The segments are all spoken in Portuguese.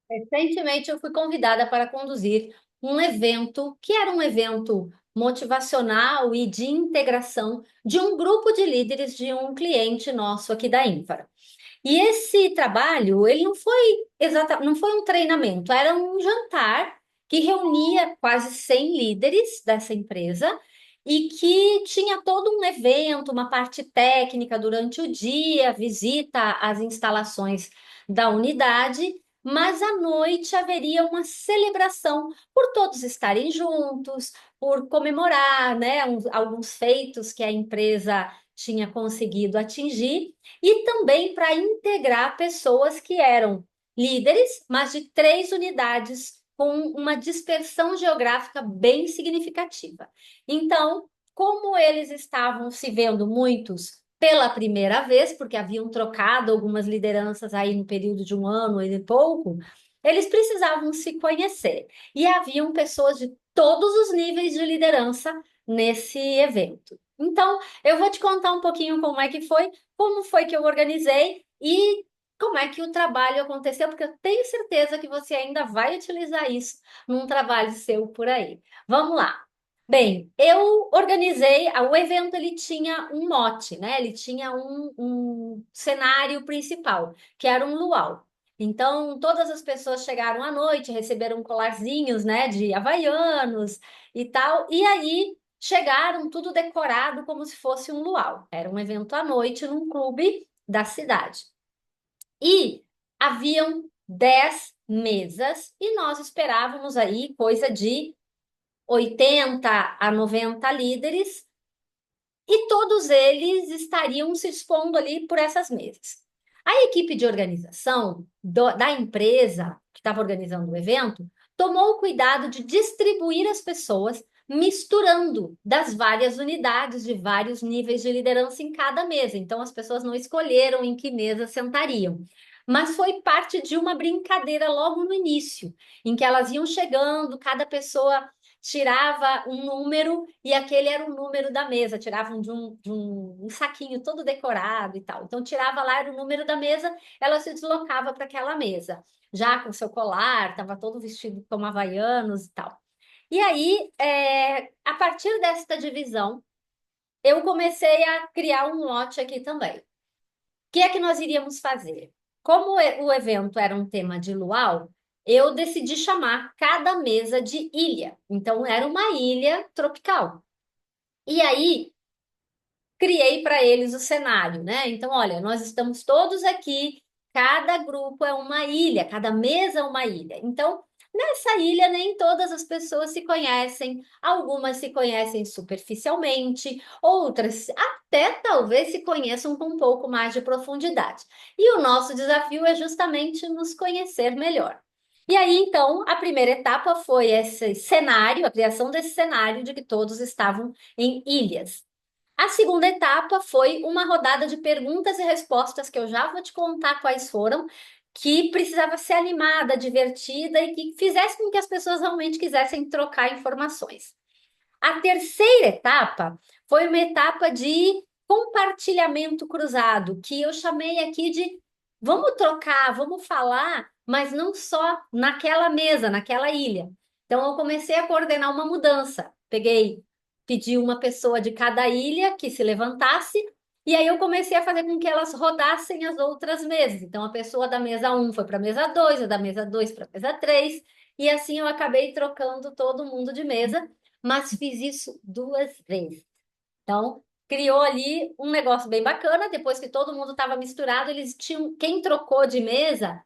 Recentemente, eu fui convidada para conduzir um evento que era um evento motivacional e de integração de um grupo de líderes de um cliente nosso aqui da Infra. E esse trabalho, ele não foi um treinamento, era um jantar que reunia quase 100 líderes dessa empresa e que tinha todo um evento, uma parte técnica durante o dia, visita às instalações da unidade, mas à noite haveria uma celebração por todos estarem juntos, por comemorar, né, alguns feitos que a empresa tinha conseguido atingir e também para integrar pessoas que eram líderes, mas de 3 unidades com uma dispersão geográfica bem significativa. Então, como eles estavam se vendo muitos pela primeira vez, porque haviam trocado algumas lideranças aí no período de um ano e pouco, eles precisavam se conhecer. E haviam pessoas de todos os níveis de liderança nesse evento. Então, eu vou te contar um pouquinho como foi que eu organizei e como é que o trabalho aconteceu, porque eu tenho certeza que você ainda vai utilizar isso num trabalho seu por aí. Vamos lá. Bem, eu organizei, o evento ele tinha um mote, né? Ele tinha um cenário principal, que era um luau. Então, todas as pessoas chegaram à noite, receberam colarzinhos, né, de havaianos e tal, e aí chegaram tudo decorado como se fosse um luau. Era um evento à noite num clube da cidade. E haviam 10 mesas e nós esperávamos aí coisa de 80 a 90 líderes e todos eles estariam se expondo ali por essas mesas. A equipe de organização da empresa que estava organizando o evento tomou o cuidado de distribuir as pessoas misturando das várias unidades de vários níveis de liderança em cada mesa. Então as pessoas não escolheram em que mesa sentariam. Mas foi parte de uma brincadeira logo no início, em que elas iam chegando, cada pessoa tirava um número e aquele era o número da mesa, tiravam de um saquinho todo decorado e tal. Então, tirava lá, era o número da mesa, ela se deslocava para aquela mesa, já com seu colar, estava todo vestido como havaianos e tal. E aí, a partir desta divisão, eu comecei a criar um lote aqui também. O que é que nós iríamos fazer? Como o evento era um tema de luau, eu decidi chamar cada mesa de ilha. Então, era uma ilha tropical. E aí, criei para eles o cenário, né? Então, olha, nós estamos todos aqui, cada grupo é uma ilha, cada mesa é uma ilha. Então, nessa ilha, nem todas as pessoas se conhecem, algumas se conhecem superficialmente, outras até talvez se conheçam com um pouco mais de profundidade. E o nosso desafio é justamente nos conhecer melhor. E aí, então, a primeira etapa foi esse cenário, a criação desse cenário de que todos estavam em ilhas. A segunda etapa foi uma rodada de perguntas e respostas, que eu já vou te contar quais foram, que precisava ser animada, divertida e que fizesse com que as pessoas realmente quisessem trocar informações. A terceira etapa foi uma etapa de compartilhamento cruzado, que eu chamei aqui de vamos trocar, vamos falar, mas não só naquela mesa, naquela ilha. Então, eu comecei a coordenar uma mudança. Pedi uma pessoa de cada ilha que se levantasse, e aí eu comecei a fazer com que elas rodassem as outras mesas. Então, a pessoa da mesa um foi para a mesa 2, a da mesa 2 para a mesa 3, e assim eu acabei trocando todo mundo de mesa, mas fiz isso 2 vezes. Então, criou ali um negócio bem bacana. Depois que todo mundo estava misturado, eles tinham, quem trocou de mesa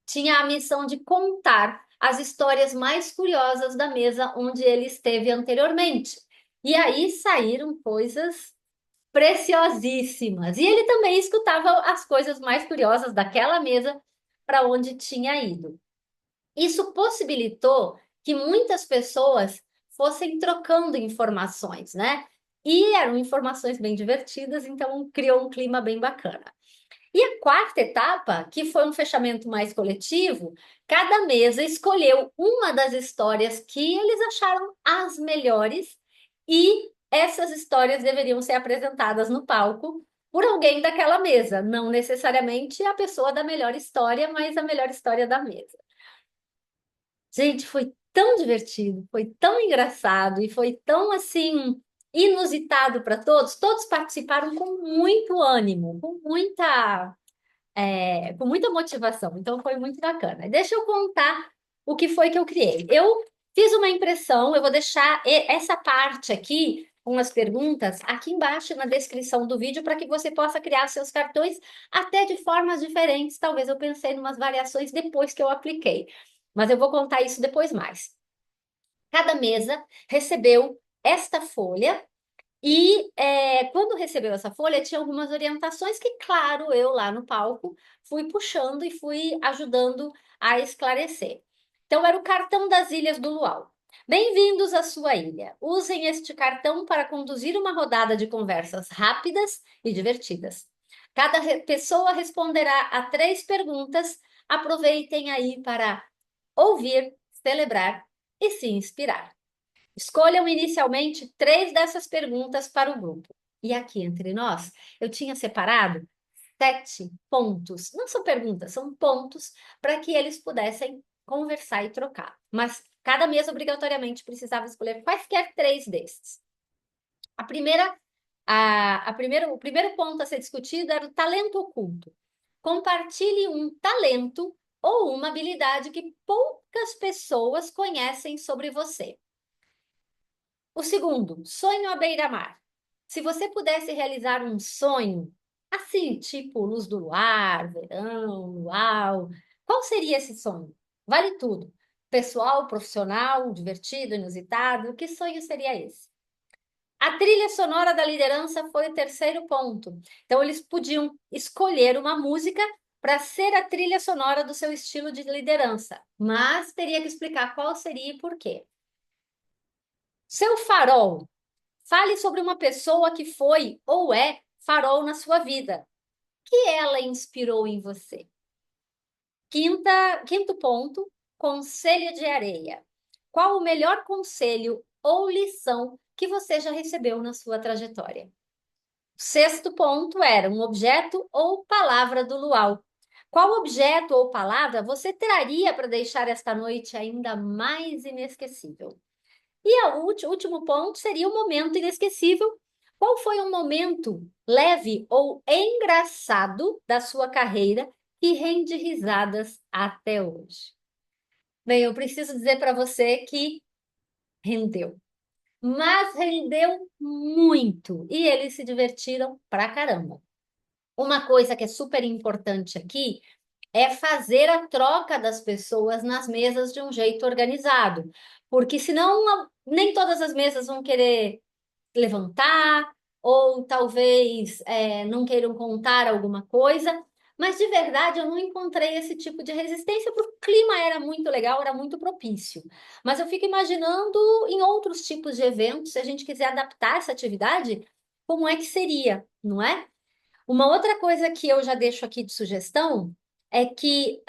tinha a missão de contar as histórias mais curiosas da mesa onde ele esteve anteriormente. E aí saíram coisas preciosíssimas. E ele também escutava as coisas mais curiosas daquela mesa para onde tinha ido. Isso possibilitou que muitas pessoas fossem trocando informações, né? E eram informações bem divertidas, então criou um clima bem bacana. E a quarta etapa, que foi um fechamento mais coletivo, cada mesa escolheu uma das histórias que eles acharam as melhores e essas histórias deveriam ser apresentadas no palco por alguém daquela mesa, não necessariamente a pessoa da melhor história, mas a melhor história da mesa. Gente, foi tão divertido, foi tão engraçado e foi tão assim inusitado para todos. Todos participaram com muito ânimo, com muita motivação. Então foi muito bacana. Deixa eu contar o que foi que eu criei. Eu fiz uma impressão, eu vou deixar essa parte aqui com as perguntas aqui embaixo na descrição do vídeo para que você possa criar seus cartões até de formas diferentes. Talvez eu pensei em umas variações depois que eu apliquei, mas eu vou contar isso depois mais. Cada mesa recebeu esta folha e quando recebeu essa folha, tinha algumas orientações que, claro, eu lá no palco fui puxando e fui ajudando a esclarecer. Então, era o cartão das Ilhas do Luau. Bem-vindos à sua ilha. Usem este cartão para conduzir uma rodada de conversas rápidas e divertidas. Cada pessoa responderá a 3 perguntas. Aproveitem aí para ouvir, celebrar e se inspirar. Escolham inicialmente 3 dessas perguntas para o grupo. E aqui entre nós, eu tinha separado 7 pontos. Não são perguntas, são pontos para que eles pudessem conversar e trocar. Mas cada mesa obrigatoriamente precisava escolher quaisquer 3 desses. A primeira, o primeiro ponto a ser discutido era o talento oculto. Compartilhe um talento ou uma habilidade que poucas pessoas conhecem sobre você. O segundo, sonho à beira-mar. Se você pudesse realizar um sonho, assim, tipo luz do luar, verão, luau, qual seria esse sonho? Vale tudo. Pessoal, profissional, divertido, inusitado, que sonho seria esse? A trilha sonora da liderança foi o terceiro ponto. Então, eles podiam escolher uma música para ser a trilha sonora do seu estilo de liderança, mas teria que explicar qual seria e por quê. Seu farol. Fale sobre uma pessoa que foi ou é farol na sua vida. O que ela inspirou em você? Quinto ponto, conselho de areia. Qual o melhor conselho ou lição que você já recebeu na sua trajetória? Sexto ponto era um objeto ou palavra do luau. Qual objeto ou palavra você traria para deixar esta noite ainda mais inesquecível? E o último ponto seria o momento inesquecível. Qual foi um momento leve ou engraçado da sua carreira que rende risadas até hoje? Bem, eu preciso dizer para você que rendeu, mas rendeu muito e eles se divertiram pra caramba. Uma coisa que é super importante aqui é fazer a troca das pessoas nas mesas de um jeito organizado, porque senão nem todas as mesas vão querer levantar, ou talvez não queiram contar alguma coisa, mas de verdade eu não encontrei esse tipo de resistência, porque o clima era muito legal, era muito propício. Mas eu fico imaginando em outros tipos de eventos, se a gente quiser adaptar essa atividade, como é que seria, não é? Uma outra coisa que eu já deixo aqui de sugestão é que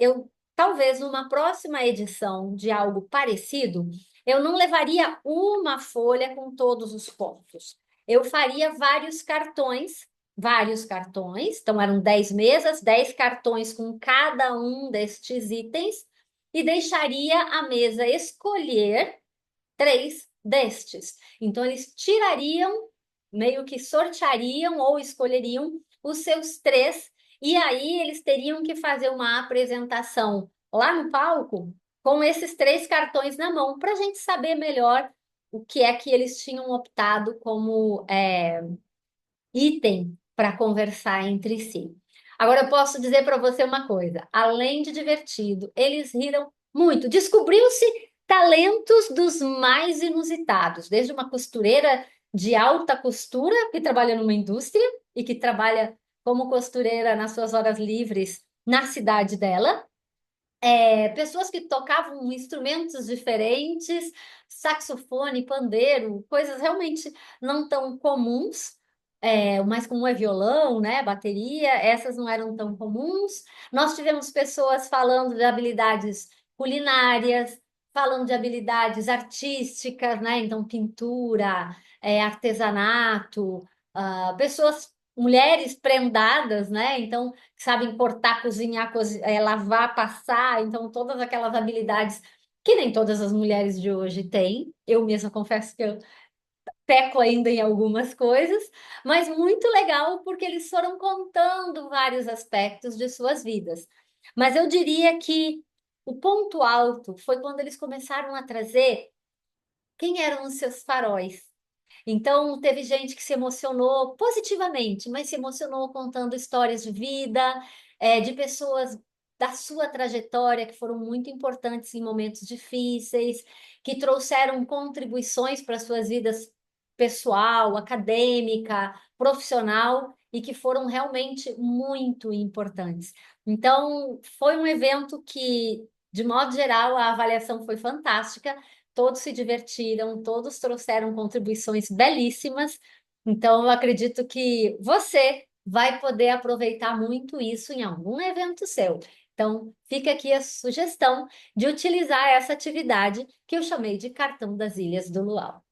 eu, talvez numa próxima edição de algo parecido, eu não levaria uma folha com todos os pontos. Eu faria vários cartões, então eram 10 mesas, 10 cartões com cada um destes itens, e deixaria a mesa escolher 3 destes. Então, eles tirariam, meio que sorteariam ou escolheriam os seus 3, e aí eles teriam que fazer uma apresentação lá no palco com esses 3 cartões na mão, para a gente saber melhor o que é que eles tinham optado como item para conversar entre si. Agora, eu posso dizer para você uma coisa: além de divertido, eles riram muito. Descobriu-se talentos dos mais inusitados, desde uma costureira de alta costura, que trabalha numa indústria e que trabalha como costureira nas suas horas livres na cidade dela. Pessoas que tocavam instrumentos diferentes, saxofone, pandeiro, coisas realmente não tão comuns. O mais comum é violão, né? Bateria, essas não eram tão comuns. Nós tivemos pessoas falando de habilidades culinárias, falando de habilidades artísticas, né? Então, pintura, artesanato, pessoas mulheres prendadas, né? Então, sabem cortar, cozinhar, lavar, passar, então todas aquelas habilidades que nem todas as mulheres de hoje têm. Eu mesma confesso que eu peco ainda em algumas coisas, mas muito legal porque eles foram contando vários aspectos de suas vidas. Mas eu diria que o ponto alto foi quando eles começaram a trazer quem eram os seus faróis. Então, teve gente que se emocionou positivamente, mas se emocionou contando histórias de vida, de pessoas da sua trajetória que foram muito importantes em momentos difíceis, que trouxeram contribuições para suas vidas pessoal, acadêmica, profissional e que foram realmente muito importantes. Então, foi um evento que, de modo geral, a avaliação foi fantástica. Todos se divertiram, todos trouxeram contribuições belíssimas. Então, eu acredito que você vai poder aproveitar muito isso em algum evento seu. Então, fica aqui a sugestão de utilizar essa atividade que eu chamei de Cartão das Ilhas do Luau.